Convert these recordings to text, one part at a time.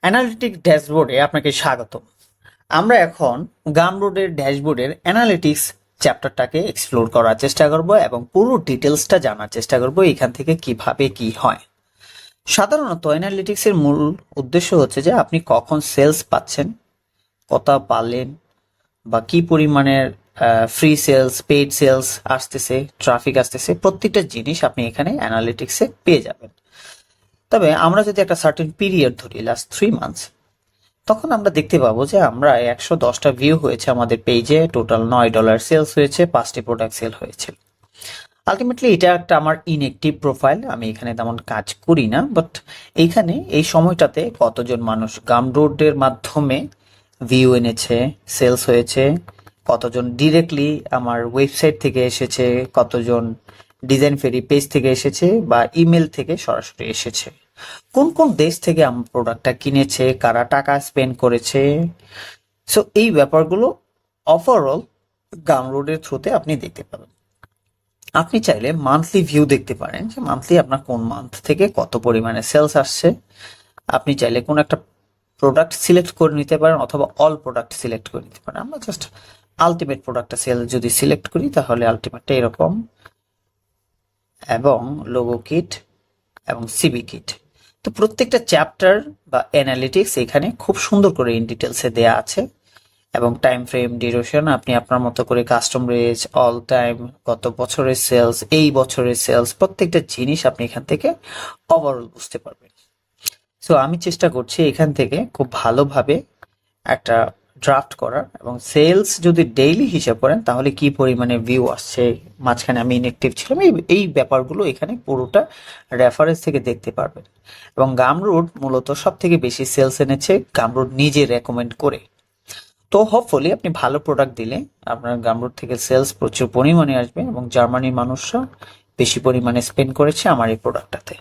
Analytic ড্যাশবোর্ডে আপনাকে স্বাগত। আমরা এখন গামরোডের ড্যাশবোর্ডের অ্যানালিটিক্স চ্যাপ্টারটাকে এক্সপ্লোর করার চেষ্টা করব এবং পুরো ডিটেলসটা জানার চেষ্টা করব এখান থেকে কিভাবে কি হয়। সাধারণত অ্যানালিটিক্সের মূল উদ্দেশ্য হচ্ছে যে আপনি কখন সেলস পাচ্ছেন, কত পালেন, বা কি পরিমাণের ফ্রি সেলস, পেইড সেলস আসতেছে, ট্রাফিক আসতেছে, প্রত্যেকটা জিনিস আপনি এখানে অ্যানালিটিক্সে পেয়ে যাবেন। তবে আমরা যদি একটা সার্টেন পিরিয়ড ধরি, লাস্ট 3 মান্থস, তখন আমরা দেখতে পাবো যে আমরা 110টা ভিউ হয়েছে আমাদের পেজে, টোটাল $9 সেলস হয়েছে, 5টি প্রোডাক্ট সেল হয়েছে। আলটিমেটলি এটা একটা আমার ইনএক্টিভ প্রোফাইল, আমি এখানে তেমন কাজ করি না, বাট এইখানে এই সময়টাতে কতজন মানুষ গামরোডের মাধ্যমে ভিউ এনেছে, সেলস হয়েছে, কতজন ডিরেক্টলি আমার ওয়েবসাইট থেকে এসেছে, কতজন ডিজাইন ফেরি পেজ থেকে এসেছে বা ইমেল থেকে সরাসরি এসেছে, কোন কোন দেশ থেকে আমার প্রোডাক্টটা কিনেছে, কারা টাকা স্পেন্ড করেছে। সো এই ব্যাপারগুলো ওভারঅল গামরোডের থ্রুতে আপনি দেখতে পাবেন। আপনি চাইলে মান্থলি ভিউ দেখতে পারেন যে মান্থলি আপনার কোন মান্থ থেকে কত পরিমাণে সেলস আসছে। আপনি চাইলে কোন একটা প্রোডাক্ট সিলেক্ট করে নিতে পারেন অথবা অল প্রোডাক্ট সিলেক্ট করে নিতে পারেন। আমরা জাস্ট আলটিমেট প্রোডাক্টটা সেল যদি সিলেক্ট করি তাহলে আলটিমেটটা এরকম, এবং লোগো কিট এবং সিবি কিট। তো প্রত্যেকটা চ্যাপ্টার বা অ্যানালিটিক্স এখানে খুব সুন্দর করে ইন ডিটেলসে দেয়া আছে, এবং টাইম ফ্রেম, ডিউরেশন আপনি আপনার মতো করে কাস্টম রেঞ্জ, অল টাইম, গত বছরের সেলস, এই বছরের সেলস, প্রত্যেকটা জিনিস আপনি এখান থেকে ওভারঅল বুঝতে পারবেন। সো আমি চেষ্টা করছি এখান থেকে খুব ভালোভাবে একটা ড্রাফট করার, এবং সেলস যদি ডেইলি হিসাব করেন তাহলে কি পরিমাণে ভিউ আসছে, মাঝখানে আমি ইনঅ্যাক্টিভ ছিলাম, এই ব্যাপারগুলো এখানে পুরোটা রেফারেন্স থেকে দেখতে পারবেন। এবং গামরুড মূলত সব থেকে বেশি সেলস এনেছে গামরুড নিজে রেকমেন্ড করে। তো হোপফুলি আপনি ভালো প্রোডাক্ট দিলে আপনার গামরুড থেকে সেলস প্রচুর পরিমাণে আসবে, এবং জার্মানির মানুষরা বেশি পরিমাণে স্পেন্ড করেছে আমার এই প্রোডাক্টটাতে।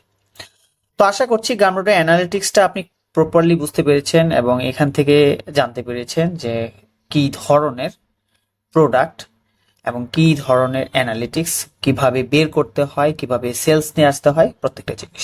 তো আশা করছি গামরোডের অ্যানালিটিক্সটা আপনি প্রপারলি বুঝতে পেরেছেন এবং এখান থেকে জানতে পেরেছেন যে কি ধরনের প্রোডাক্ট এবং কি ধরনের অ্যানালিটিক্স কিভাবে বের করতে হয়, কিভাবে সেলস নিয়ে আসতে হয়, প্রত্যেকটা জিনিস।